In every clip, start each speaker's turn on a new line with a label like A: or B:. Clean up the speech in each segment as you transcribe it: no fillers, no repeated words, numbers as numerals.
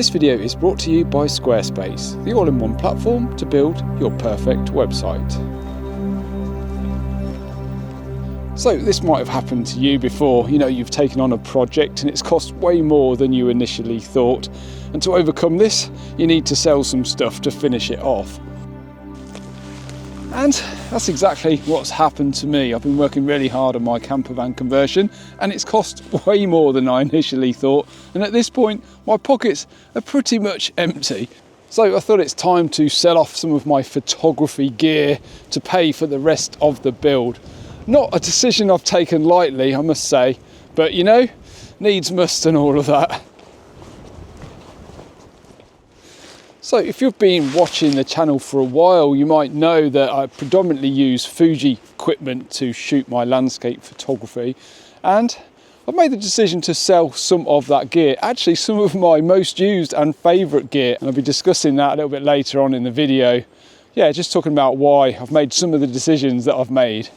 A: This video is brought to you by Squarespace, the all-in-one platform to build your perfect website. So this might have happened to you before. You've taken on a project and it's cost way more than you initially thought. And to overcome this, you need to sell some stuff to finish it off. And that's exactly what's happened to me. I've been working really hard on my camper van conversion and it's cost way more than I initially thought. And at this point, my pockets are pretty much empty. So I thought it's time to sell off some of my photography gear to pay for the rest of the build. Not a decision I've taken lightly, I must say, but needs must and all of that. So if you've been watching the channel for a while, you might know that I predominantly use Fuji equipment to shoot my landscape photography, and I've made the decision to sell some of that gear, actually some of my most used and favourite gear, and I'll be discussing that a little bit later on in the video. Yeah, just talking about why I've made some of the decisions that I've made.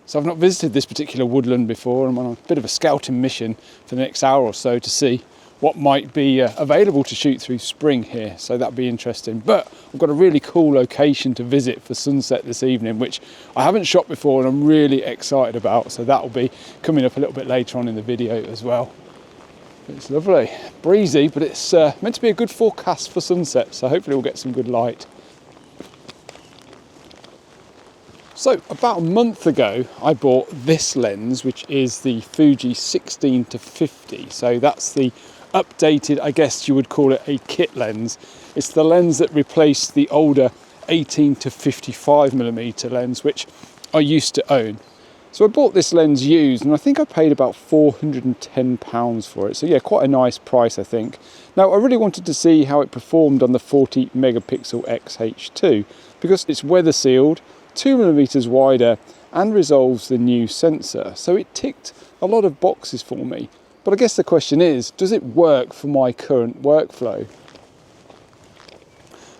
A: So I've not visited this particular woodland before. I'm on a bit of a scouting mission for the next hour or so to see what might be available to shoot through spring here, so that'll be interesting. But I've got a really cool location to visit for sunset this evening, which I haven't shot before and I'm really excited about, so that'll be coming up a little bit later on in the video as well. It's lovely, breezy, but it's meant to be a good forecast for sunset, so hopefully we'll get some good light. So about a month ago, I bought this lens, which is the Fuji 16-50. So that's the updated, I guess you would call it a kit lens. It's the lens that replaced the older 18-55mm lens, which I used to own. So I bought this lens used, and I think I paid about £410 for it. So yeah, quite a nice price, I think. Now, I really wanted to see how it performed on the 40 megapixel XH2 because it's weather sealed, 2mm wider, and resolves the new sensor. So it ticked a lot of boxes for me. But I guess the question is, does it work for my current workflow?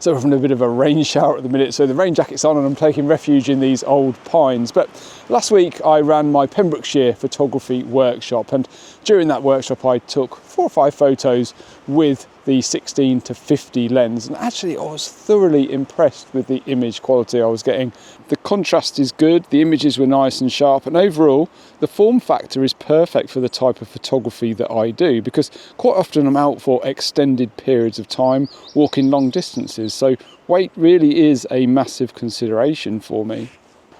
A: So we're having a bit of a rain shower at the minute, so the rain jacket's on and I'm taking refuge in these old pines. But last week I ran my Pembrokeshire photography workshop, and during that workshop I took 4 or 5 photos with the 16-50 lens, and actually I was thoroughly impressed with the image quality I was getting. The contrast is good, the images were nice and sharp, and overall the form factor is perfect for the type of photography that I do, because quite often I'm out for extended periods of time, walking long distances, so weight really is a massive consideration for me.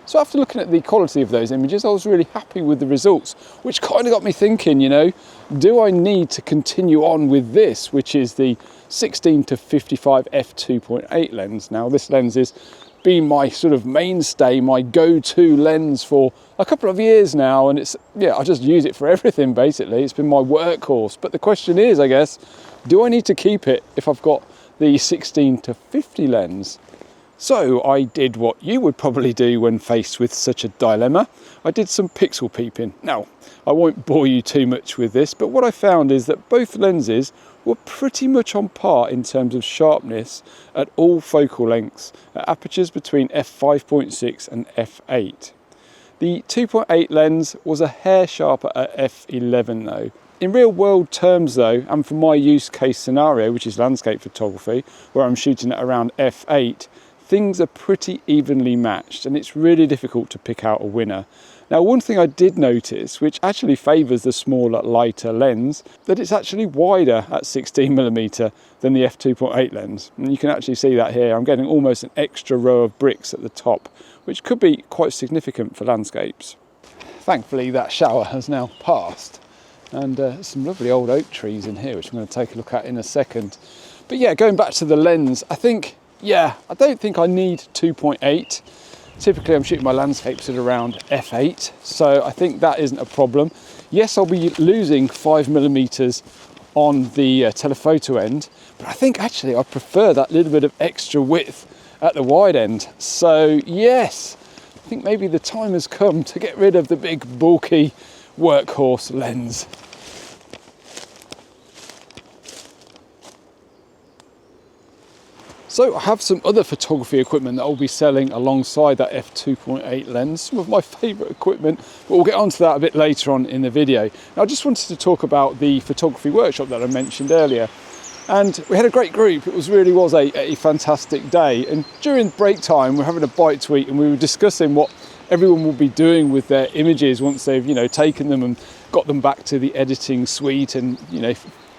A: So after looking at the quality of those images, I was really happy with the results, which kind of got me thinking, do I need to continue on with this, which is the 16-55 f2.8 lens. Now this lens has been my sort of mainstay, my go-to lens for a couple of years now, and I just use it for everything basically. It's been my workhorse. But the question is, I guess, do I need to keep it if I've got the 16-50 lens? So I did what you would probably do when faced with such a dilemma. I did some pixel peeping. Now, I won't bore you too much with this, but what I found is that both lenses were pretty much on par in terms of sharpness at all focal lengths, at apertures between f5.6 and f8. The 2.8 lens was a hair sharper at f11 though. In real world terms though, and for my use case scenario, which is landscape photography, where I'm shooting at around f8, things are pretty evenly matched and it's really difficult to pick out a winner. Now, one thing I did notice, which actually favours the smaller, lighter lens, that it's actually wider at 16mm than the f2.8 lens. And you can actually see that here. I'm getting almost an extra row of bricks at the top, which could be quite significant for landscapes. Thankfully, that shower has now passed. And some lovely old oak trees in here, which I'm going to take a look at in a second. But yeah, going back to the lens, I don't think I need 2.8. Typically I'm shooting my landscapes at around f8, so I think that isn't a problem. Yes, I'll be losing 5mm on the telephoto end, but I think actually I prefer that little bit of extra width at the wide end. So yes, I think maybe the time has come to get rid of the big bulky workhorse lens. So I have some other photography equipment that I'll be selling alongside that f2.8 lens, some of my favourite equipment, but we'll get onto that a bit later on in the video. Now I just wanted to talk about the photography workshop that I mentioned earlier. And we had a great group. It really was a fantastic day. And during break time, we're having a bite to eat, and we were discussing what everyone will be doing with their images once they've, taken them and got them back to the editing suite and,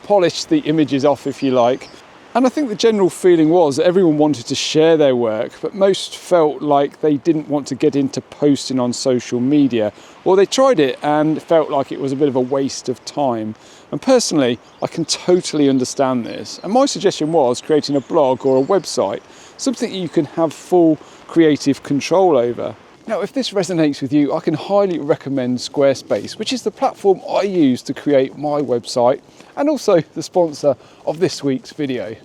A: polished the images off, if you like. And I think the general feeling was that everyone wanted to share their work, but most felt like they didn't want to get into posting on social media, or they tried it and felt like it was a bit of a waste of time. And personally, I can totally understand this. And my suggestion was creating a blog or a website, something that you can have full creative control over. Now, if this resonates with you, I can highly recommend Squarespace, which is the platform I use to create my website and also the sponsor of this week's video.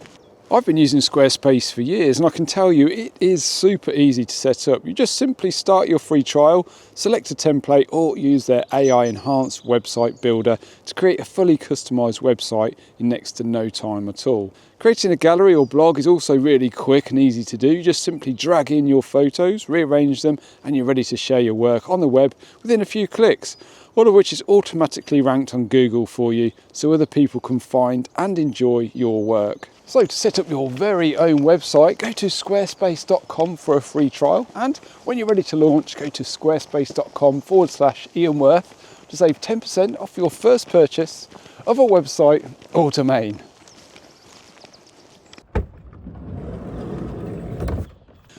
A: I've been using Squarespace for years, and I can tell you it is super easy to set up. You just simply start your free trial, select a template, or use their AI enhanced website builder to create a fully customized website in next to no time at all. Creating a gallery or blog is also really quick and easy to do. You just simply drag in your photos, rearrange them, and you're ready to share your work on the web within a few clicks. All of which is automatically ranked on Google for you, so other people can find and enjoy your work. So to set up your very own website, go to squarespace.com for a free trial, and when you're ready to launch, go to squarespace.com/IanWorth to save 10% off your first purchase of a website or domain.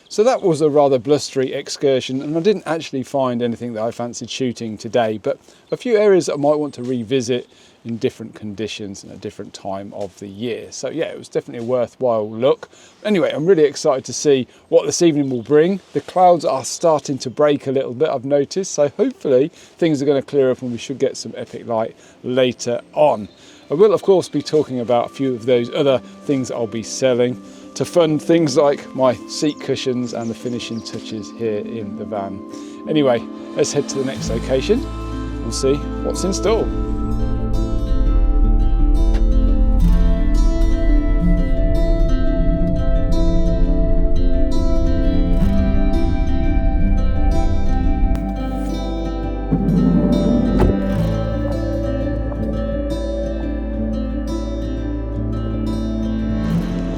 A: So that was a rather blustery excursion, and I didn't actually find anything that I fancied shooting today, but a few areas that I might want to revisit in different conditions and a different time of the year. So yeah, it was definitely a worthwhile look. Anyway, I'm really excited to see what this evening will bring. The clouds are starting to break a little bit, I've noticed, so hopefully things are going to clear up and we should get some epic light later on. I will of course be talking about a few of those other things that I'll be selling to fund things like my seat cushions and the finishing touches here in the van. Anyway, let's head to the next location and see what's in store.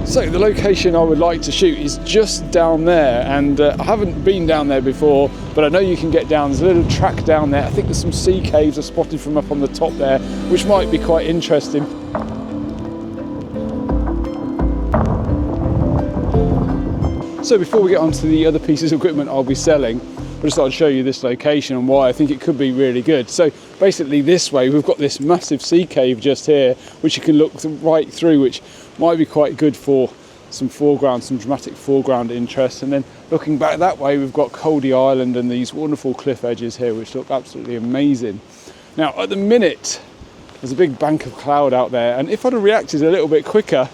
A: So the location I would like to shoot is just down there, and I haven't been down there before, but I know you can get down. There's a little track down there. I think there's some sea caves are spotted from up on the top there, which might be quite interesting. So before we get on to the other pieces of equipment I'll be selling, I just thought I'd show you this location and why I think it could be really good. So basically this way, we've got this massive sea cave just here, which you can look right through, which might be quite good for some dramatic foreground interest. And then looking back that way, we've got Coldy Island and these wonderful cliff edges here, which look absolutely amazing. Now, at the minute, there's a big bank of cloud out there, and if I'd have reacted a little bit quicker,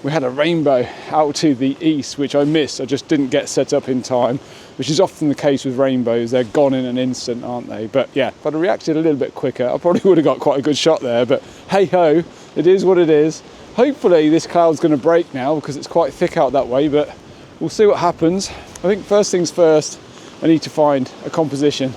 A: we had a rainbow out to the east, which I missed. I just didn't get set up in time, which is often the case with rainbows. They're gone in an instant, aren't they? But yeah, if I'd have reacted a little bit quicker, I probably would have got quite a good shot there. But hey ho, it is what it is. Hopefully this cloud's going to break now because it's quite thick out that way, but we'll see what happens. I think first things first, I need to find a composition.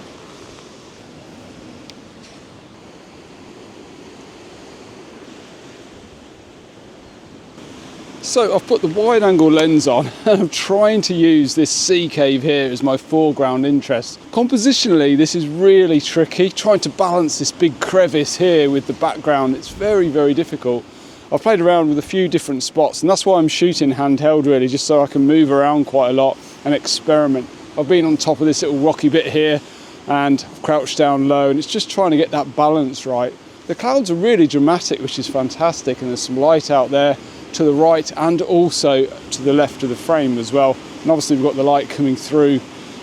A: So I've put the wide angle lens on and I'm trying to use this sea cave here as my foreground interest. Compositionally, this is really tricky, trying to balance this big crevice here with the background. It's very, very difficult. I've played around with a few different spots, and that's why I'm shooting handheld really, just so I can move around quite a lot and experiment. I've been on top of this little rocky bit here and I've crouched down low, and it's just trying to get that balance right. The clouds are really dramatic, which is fantastic, and there's some light out there to the right and also to the left of the frame as well. And obviously we've got the light coming through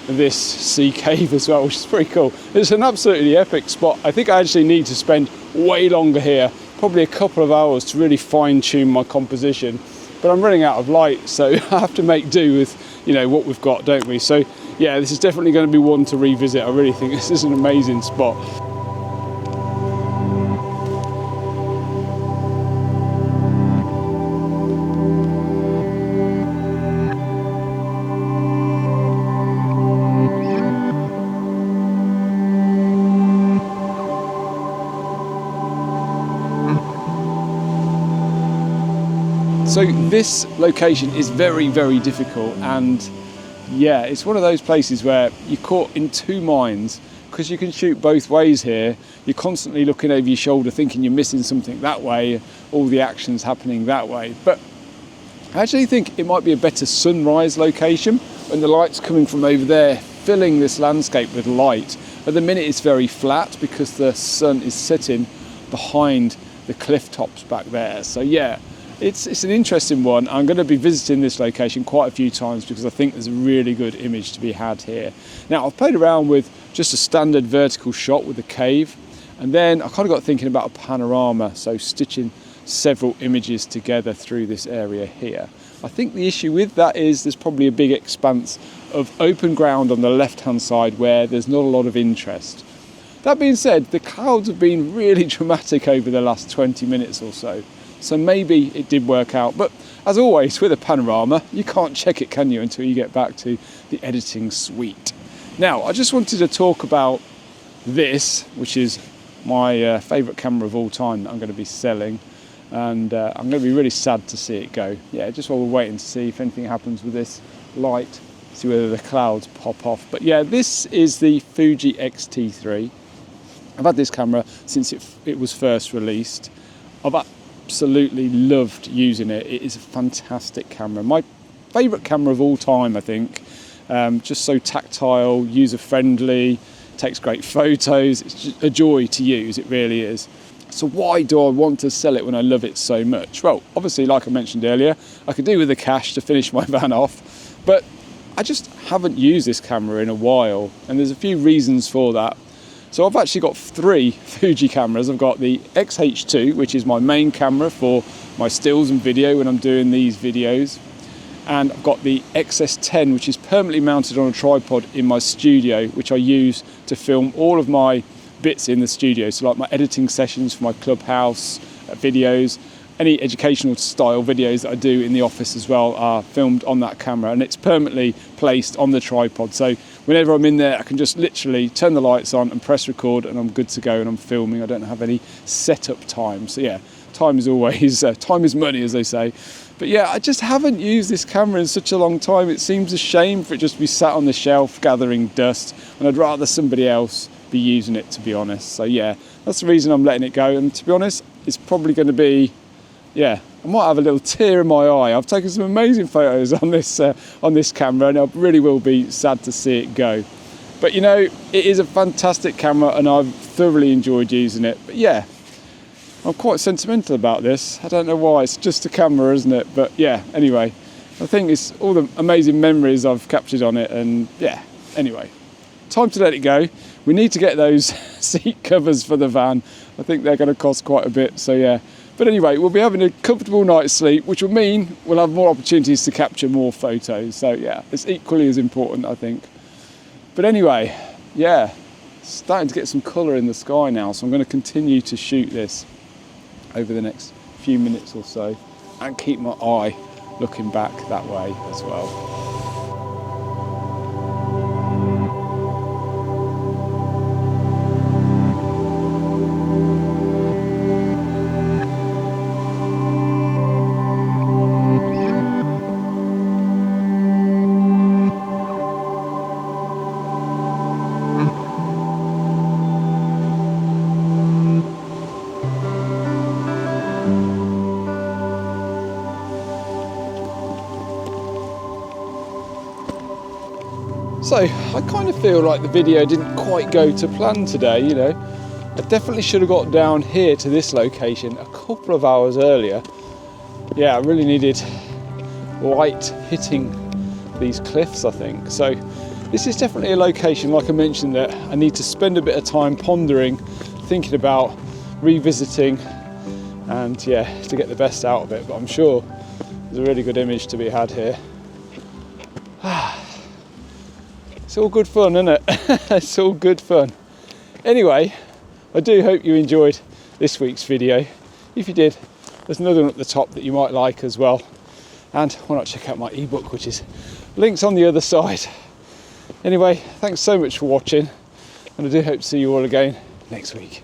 A: this sea cave as well, which is pretty cool. It's an absolutely epic spot. I think I actually need to spend way longer here, probably a couple of hours, to really fine tune my composition. But I'm running out of light, so I have to make do with, what we've got, don't we? So yeah, this is definitely going to be one to revisit. I really think this is an amazing spot. So this location is very, very difficult, and yeah, it's one of those places where you're caught in two minds, because you can shoot both ways here. You're constantly looking over your shoulder thinking you're missing something that way, all the action's happening that way. But I actually think it might be a better sunrise location when the light's coming from over there, filling this landscape with light. At the minute it's very flat because the sun is setting behind the cliff tops back there. So yeah, it's an interesting one. I'm going to be visiting this location quite a few times because I think there's a really good image to be had here. Now, I've played around with just a standard vertical shot with the cave, and then I kind of got thinking about a panorama, so stitching several images together through this area here. I think the issue with that is there's probably a big expanse of open ground on the left-hand side where there's not a lot of interest. That being said, the clouds have been really dramatic over the last 20 minutes or so. So maybe it did work out. But as always, with a panorama, you can't check it, can you, until you get back to the editing suite. Now, I just wanted to talk about this, which is my favourite camera of all time that I'm going to be selling. And I'm going to be really sad to see it go. Yeah, just while we're waiting to see if anything happens with this light, see whether the clouds pop off. But yeah, this is the Fuji X-T3. I've had this camera since it was first released. I've absolutely loved using it. It is a fantastic camera. My favourite camera of all time, I think. Just so tactile, user-friendly, takes great photos. It's just a joy to use, it really is. So why do I want to sell it when I love it so much? Well, obviously, like I mentioned earlier, I could do with the cash to finish my van off, but I just haven't used this camera in a while, and there's a few reasons for that. So I've actually got three Fuji cameras. I've got the X-H2, which is my main camera for my stills and video when I'm doing these videos. And I've got the XS10, which is permanently mounted on a tripod in my studio, which I use to film all of my bits in the studio. So like my editing sessions for my Clubhouse videos, any educational style videos that I do in the office as well are filmed on that camera, and it's permanently placed on the tripod. So whenever I'm in there, I can just literally turn the lights on and press record, and I'm good to go, and I'm filming. I don't have any setup time. So yeah, time is always, time is money, as they say. But yeah, I just haven't used this camera in such a long time. It seems a shame for it just to be sat on the shelf gathering dust, and I'd rather somebody else be using it, to be honest. So yeah, that's the reason I'm letting it go. And to be honest, it's probably going to be, yeah, I might have a little tear in my eye. I've taken some amazing photos on this camera, and I really will be sad to see it go. But you know, it is a fantastic camera, and I've thoroughly enjoyed using it. But yeah, I'm quite sentimental about this. I don't know why. It's just a camera, isn't it? But yeah, anyway, I think it's all the amazing memories I've captured on it, and yeah, anyway, time to let it go. We need to get those seat covers for the van. I think they're going to cost quite a bit, so yeah. But anyway, we'll be having a comfortable night's sleep, which will mean we'll have more opportunities to capture more photos. So yeah, it's equally as important, I think. But anyway, yeah, starting to get some colour in the sky now, so I'm going to continue to shoot this over the next few minutes or so and keep my eye looking back that way as well. So I kind of feel like the video didn't quite go to plan today, you know. I definitely should have got down here to this location a couple of hours earlier. Yeah, I really needed light hitting these cliffs, I think. So this is definitely a location, like I mentioned, that I need to spend a bit of time pondering, thinking about, revisiting, and yeah, to get the best out of it. But I'm sure there's a really good image to be had here. It's all good fun, isn't it? It's all good fun. Anyway, I do hope you enjoyed this week's video. If you did, there's another one at the top that you might like as well. And why not check out my ebook, which is links on the other side. Anyway, thanks so much for watching, and I do hope to see you all again next week.